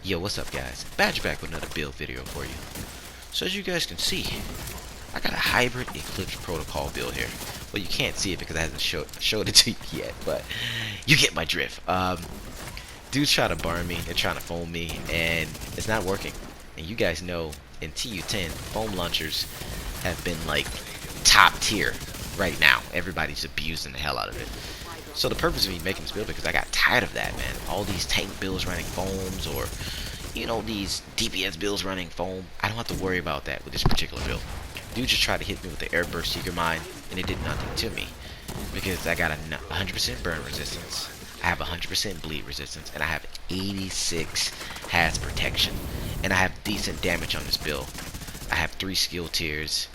Yo, what's up guys? Badge back with another build video for you. So as you guys can see, I got a hybrid Eclipse protocol build here. Well, you can't see it because I haven't showed it to you yet, but you get my drift. Dudes try to burn me, they're trying to foam me, and it's not working. And you guys know in TU10, foam launchers have been like top tier right now. Everybody's abusing the hell out of it. So the purpose of me making this build, because I got tired of that, man. All these tank builds running foams, or you know, these DPS builds running foam. I don't have to worry about that with this particular build. Dude just tried to hit me with the airburst seeker mine, and it did nothing to me because I got a 100% burn resistance. I have 100% bleed resistance, and I have 86 has protection, and I have decent damage on this build. I have 3 skill tiers,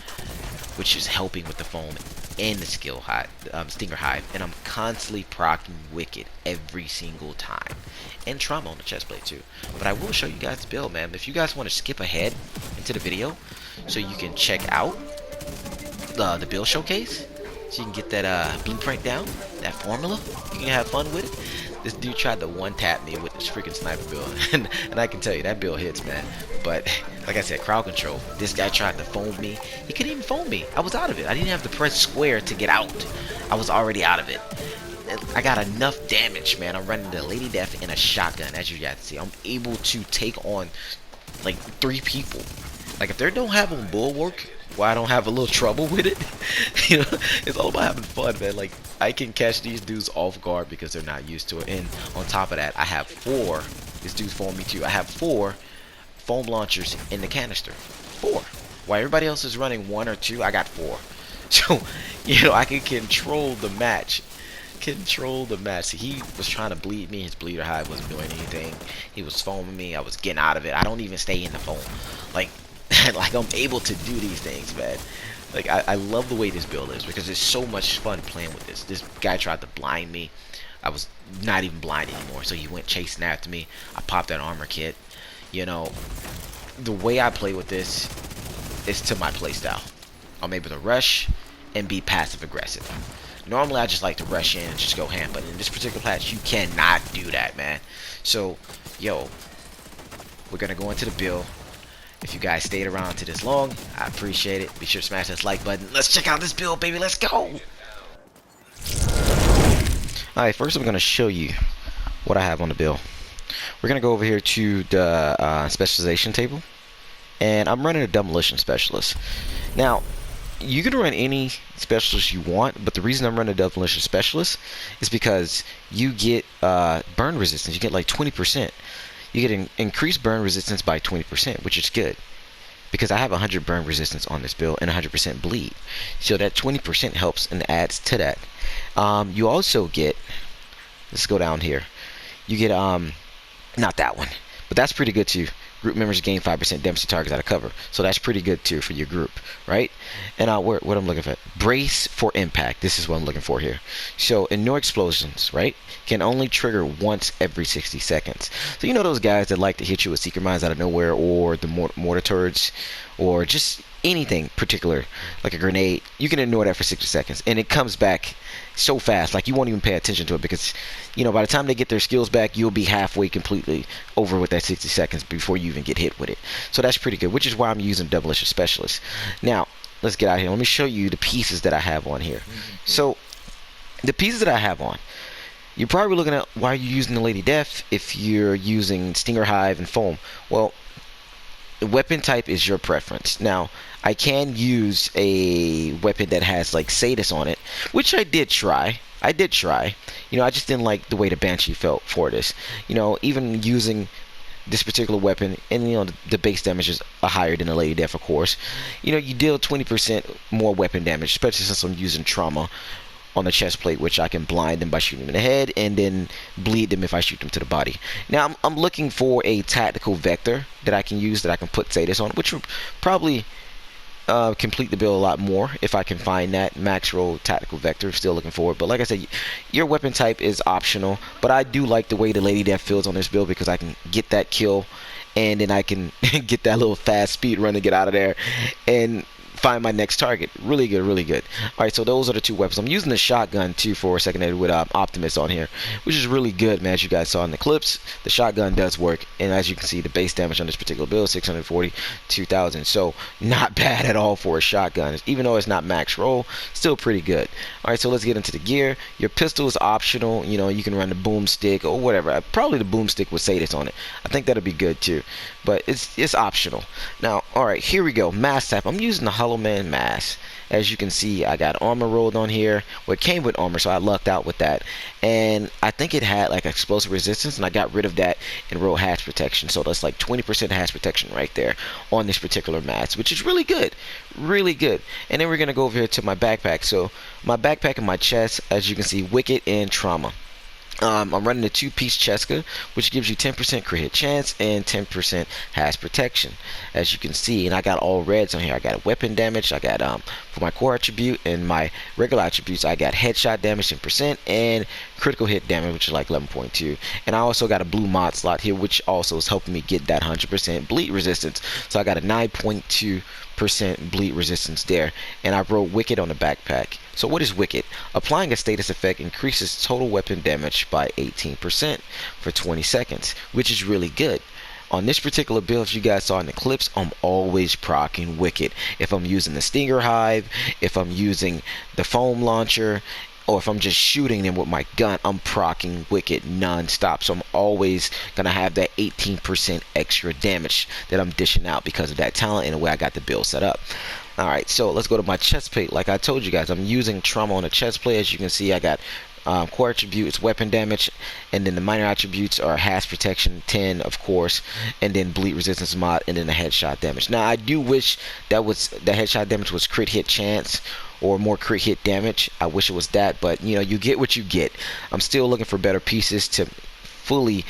which is helping with the foam and the skill hive, stinger hive, and I'm constantly procking wicked every single time, and trauma on the chest plate too. But I will show you guys the build, man. If you guys want to skip ahead into the video so you can check out the build showcase, so you can get that blueprint down, that formula, you can have fun with it. This dude tried to one-tap me with this freaking sniper build, and I can tell you that build hits, man. But like I said, crowd control. This guy tried to foam me. He couldn't even foam me. I was out of it. I didn't have to press square to get out. I was already out of it. I got enough damage, man. I'm running the Lady Death in a shotgun, as you guys see. I'm able to take on like 3 people. Like if they don't have a bulwark, why I don't have a little trouble with it. You know, it's all about having fun, man. Like I can catch these dudes off guard because they're not used to it. And on top of that, I have 4. This dude's foamed me too. I have 4 foam launchers in the canister. 4. While everybody else is running 1 or 2, I got 4. So, you know, I can control the match. See, he was trying to bleed me. His bleeder hive wasn't doing anything. He was foaming me. I was getting out of it. I don't even stay in the foam. Like I'm able to do these things, man. Like I love the way this build is because it's so much fun playing with this. This guy tried to blind me. I was not even blind anymore, so he went chasing after me. I popped that armor kit. You know, the way I play with this is to my playstyle. I'm able to rush and be passive aggressive. Normally I just like to rush in and just go ham, but in this particular patch you cannot do that, man. So, yo, we're gonna go into the build. If you guys stayed around to this long, I appreciate it. Be sure to smash that like button. Let's check out this build, baby. Let's go. Alright, first I'm going to show you what I have on the build. We're going to go over here to the specialization table. And I'm running a demolition specialist. Now, you can run any specialist you want, but the reason I'm running a demolition specialist is because you get burn resistance. You get like 20%. You get an increased burn resistance by 20%, which is good because I have 100 burn resistance on this build and 100% bleed. So that 20% helps and adds to that. You also get, let's go down here. You get not that one, but that's pretty good too. Group members gain 5% damage to targets out of cover, so that's pretty good too for your group, right? And what I'm looking for, brace for impact. This is what I'm looking for here. So in no explosions, right, can only trigger once every 60 seconds. So you know those guys that like to hit you with seeker mines out of nowhere, or the mortar turrets, or just anything particular like a grenade. You can ignore that for 60 seconds, and it comes back so fast, like you won't even pay attention to it, because you know by the time they get their skills back, you'll be halfway completely over with that 60 seconds before you even get hit with it. So that's pretty good, which is why I'm using demolition specialist. Now let's get out here. Let me show you the pieces that I have on here. So the pieces that I have on, you're probably looking at why you're using the Lady Death if you're using Stinger Hive and Foam. Well, the weapon type is your preference. Now, I can use a weapon that has like Sadis on it, which I did try. You know, I just didn't like the way the Banshee felt for this. You know, even using this particular weapon, and you know, the base damage is higher than the Lady Death, of course. You know, you deal 20% more weapon damage, especially since I'm using trauma on the chest plate, which I can blind them by shooting them in the head and then bleed them if I shoot them to the body. Now I'm looking for a tactical vector that I can use, that I can put Sadis on, which will probably complete the build a lot more if I can find that max roll tactical vector. Still looking for it, but like I said, your weapon type is optional, but I do like the way the Lady Death feels on this build because I can get that kill and then I can get that little fast speed run to get out of there and find my next target. Really good, really good. Alright, so those are the two weapons. I'm using the shotgun too for a second with Optimus on here, which is really good, man. As you guys saw in the clips, the shotgun does work, and as you can see, the base damage on this particular build, 642,000. So not bad at all for a shotgun. Even though it's not max roll, still pretty good. Alright, so let's get into the gear. Your pistol is optional. You know, you can run the boomstick or whatever. Probably the boomstick with Sadis on it. I think that'll be good too, but it's optional. Now, alright, here we go. Mask type. I'm using the Hollow Man mask. As you can see, I got armor rolled on here. Well, it came with armor, so I lucked out with that. And I think it had like explosive resistance, and I got rid of that and rolled hatch protection. So that's like 20% hatch protection right there on this particular mask, which is really good. Really good. And then we're going to go over here to my backpack. So my backpack and my chest, as you can see, Wicked and Trauma. I'm running a 2-piece Cheska, which gives you 10% crit hit chance and 10% hatch protection, as you can see. And I got all reds on here. I got weapon damage. I got for my core attribute and my regular attributes, I got headshot damage in percent and critical hit damage, which is like 11.2. And I also got a blue mod slot here, which also is helping me get that 100% bleed resistance. So I got a 9.2% bleed resistance there, and I wrote Wicked on the backpack. So what is Wicked? Applying a status effect increases total weapon damage by 18% for 20 seconds, which is really good. On this particular build, if you guys saw in Eclipse, I'm always proccing Wicked. If I'm using the Stinger Hive, if I'm using the foam launcher, or if I'm just shooting them with my gun, I'm proccing Wicked non-stop. So I'm always gonna have that 18% extra damage that I'm dishing out because of that talent and the way I got the build set up. Alright, so let's go to my chest plate. Like I told you guys, I'm using Trauma on the chest plate. As you can see, I got core attributes, weapon damage, and then the minor attributes are hatch protection 10, of course, and then bleed resistance mod, and then the headshot damage. Now I do wish that the headshot damage was crit hit chance or more crit hit damage. I wish it was that, but you know, you get what you get. I'm still looking for better pieces to fully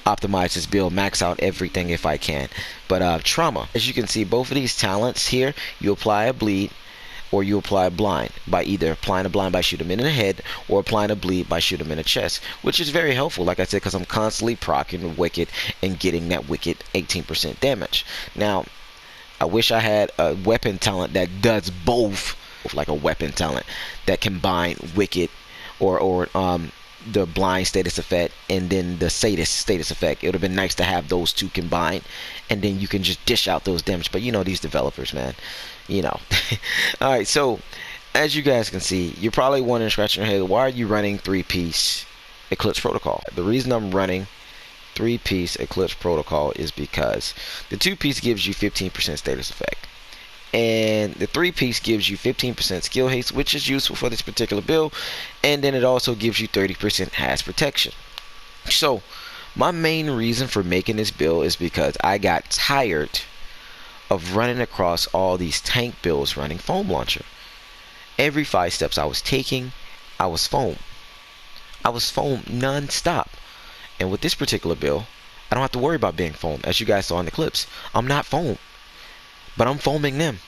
optimize this build, max out everything if I can. But Trauma, as you can see, both of these talents here, you apply a bleed or you apply a blind by either applying a blind by shooting them in the head or applying a bleed by shooting them in the chest, which is very helpful, like I said, because I'm constantly proccing Wicked and getting that Wicked 18% damage. Now I wish I had a weapon talent that does both, like a weapon talent that combine Wicked or the blind status effect and then the Sadis status effect. It would have been nice to have those two combined, and then you can just dish out those damage. But you know, these developers, man, you know. Alright, so as you guys can see, you're probably wondering, scratching your head, why are you running 3-piece Eclipse Protocol? The reason I'm running 3-piece Eclipse Protocol is because the 2-piece gives you 15% status effect, and the 3-piece gives you 15% skill haste, which is useful for this particular build, and then it also gives you 30% hatch protection. So my main reason for making this build is because I got tired of running across all these tank builds running foam launcher. Every 5 steps I was taking, I was foam non-stop. And with this particular build, I don't have to worry about being foam. As you guys saw in the clips, I'm not foam, but I'm foaming them,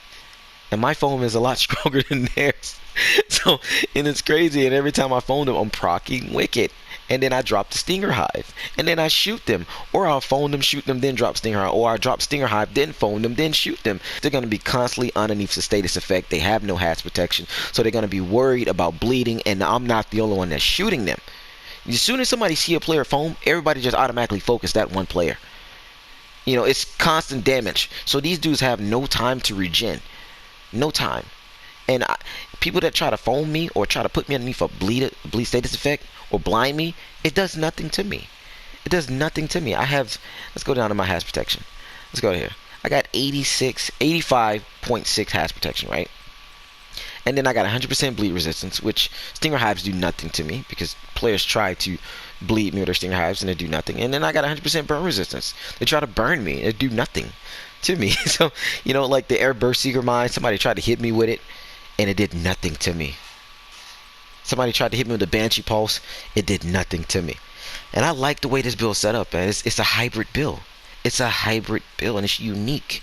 and my foam is a lot stronger than theirs. So, and it's crazy, and every time I foam them, I'm proccing Wicked, and then I drop the Stinger Hive, and then I shoot them, or I'll foam them, shoot them, then drop Stinger Hive, or I drop Stinger Hive, then foam them, then shoot them. They're going to be constantly underneath the status effect. They have no hatch protection, so they're going to be worried about bleeding, and I'm not the only one that's shooting them. As soon as somebody see a player foam, everybody just automatically focus that one player. You know, it's constant damage. So these dudes have no time to regen. No time. And people that try to foam me or try to put me underneath a bleed status effect or blind me, it does nothing to me. It does nothing to me. I have, let's go down to my hatch protection. Let's go here. I got 85.6 hatch protection, right? And then I got 100% bleed resistance, which Stinger Hives do nothing to me because players try to bleed me with their Stinger Hives and they do nothing. And then I got 100% burn resistance. They try to burn me, they do nothing to me. So, you know, like the Air Burst Seeker Mine, somebody tried to hit me with it and it did nothing to me. Somebody tried to hit me with the Banshee Pulse, it did nothing to me. And I like the way this build's set up, man. It's a hybrid build. It's a hybrid build and it's unique.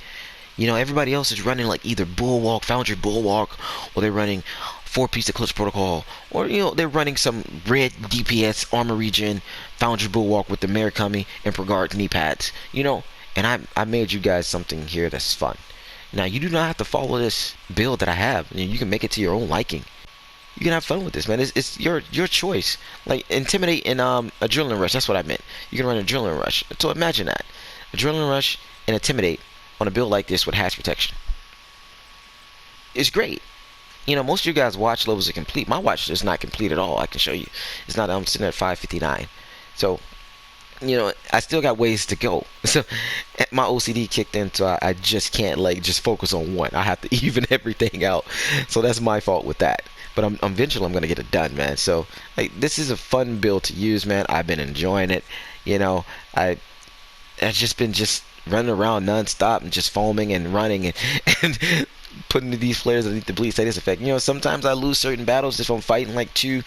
You know, everybody else is running like either Bulwark, Foundry Bulwark, or they're running 4-piece Eclipse Protocol, or, you know, they're running some red DPS armor regen Foundry Bulwark with the Murakami and Brigard knee pads, you know. And I made you guys something here that's fun. Now, you do not have to follow this build that I have. You can make it to your own liking. You can have fun with this, man. It's your choice. Like Intimidate and Adrenaline Rush. That's what I meant. You can run Adrenaline Rush. So imagine that, Adrenaline Rush and Intimidate on a build like this with hatch protection. It's great. You know, most of you guys' watch levels are complete. My watch is not complete at all. I can show you. It's not. I'm sitting at 559. So, you know, I still got ways to go. So my OCD kicked in, so I just can't like just focus on one. I have to even everything out. So that's my fault with that. But eventually I'm gonna get it done, man. So like, this is a fun build to use, man. I've been enjoying it. You know, I've just been running around nonstop and just foaming and running and putting these flares underneath the bleed status effect. You know, sometimes I lose certain battles if I'm fighting like 2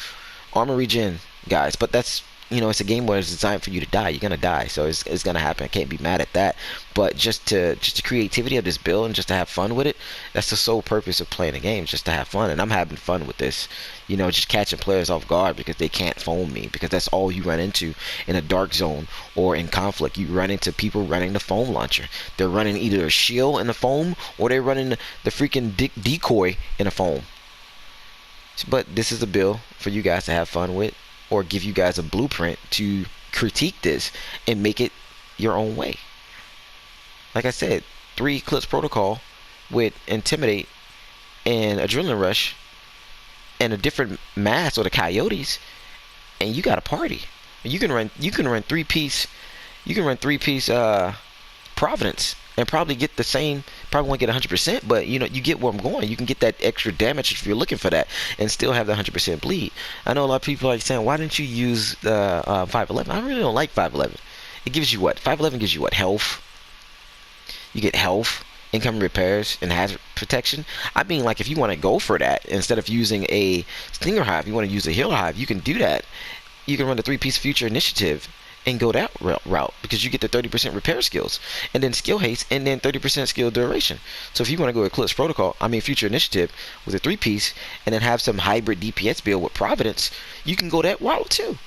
armor regen guys, but that's, you know, it's a game where it's designed for you to die. You're gonna die, so it's gonna happen. I can't be mad at that. But just the creativity of this build and just to have fun with it, that's the sole purpose of playing the game, just to have fun. And I'm having fun with this. You know, just catching players off guard because they can't foam me, because that's all you run into in a dark zone or in conflict. You run into people running the foam launcher. They're running either a shield in the foam or they're running the freaking decoy in a foam. But this is a build for you guys to have fun with, or give you guys a blueprint to critique this and make it your own way. Like I said, 3 Eclipse protocol with Intimidate and Adrenaline Rush and a different mask or the Coyotes, and you got a party. You can run 3-piece Providence and probably get the same. Probably won't get 100%, but you know, you get where I'm going. You can get that extra damage if you're looking for that, and still have the 100% bleed. I know a lot of people are saying, why didn't you use the 511? I really don't like 511. It gives you what? 511 gives you what? Health. You get health, incoming repairs, and hazard protection. I mean, like, if you want to go for that instead of using a Stinger Hive, you want to use a Healer Hive, you can do that. You can run the 3-piece Future Initiative and go that route, because you get the 30% repair skills, and then skill haste, and then 30% skill duration. So if you want to go Eclipse Protocol, Future Initiative with a 3-piece, and then have some hybrid DPS build with Providence, you can go that route too.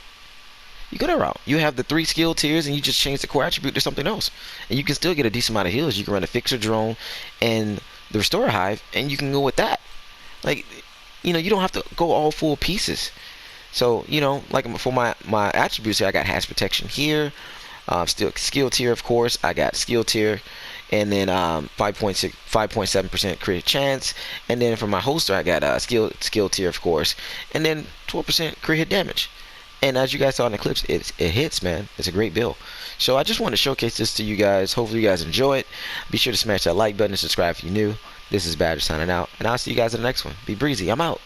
You go that route. You have the 3 skill tiers, and you just change the core attribute to something else, and you can still get a decent amount of heals. You can run a Fixer Drone and the Restorer Hive, and you can go with that. Like, you know, you don't have to go all full pieces. So, you know, like for my attributes here, I got hash protection here, still skill tier, of course. I got skill tier, and then 5.7% crit chance, and then for my holster, I got skill tier, of course, and then 12% crit hit damage. And as you guys saw in Eclipse, it hits, man. It's a great build. So I just want to showcase this to you guys. Hopefully you guys enjoy it. Be sure to smash that like button and subscribe if you're new. This is Badger signing out, and I'll see you guys in the next one. Be breezy. I'm out.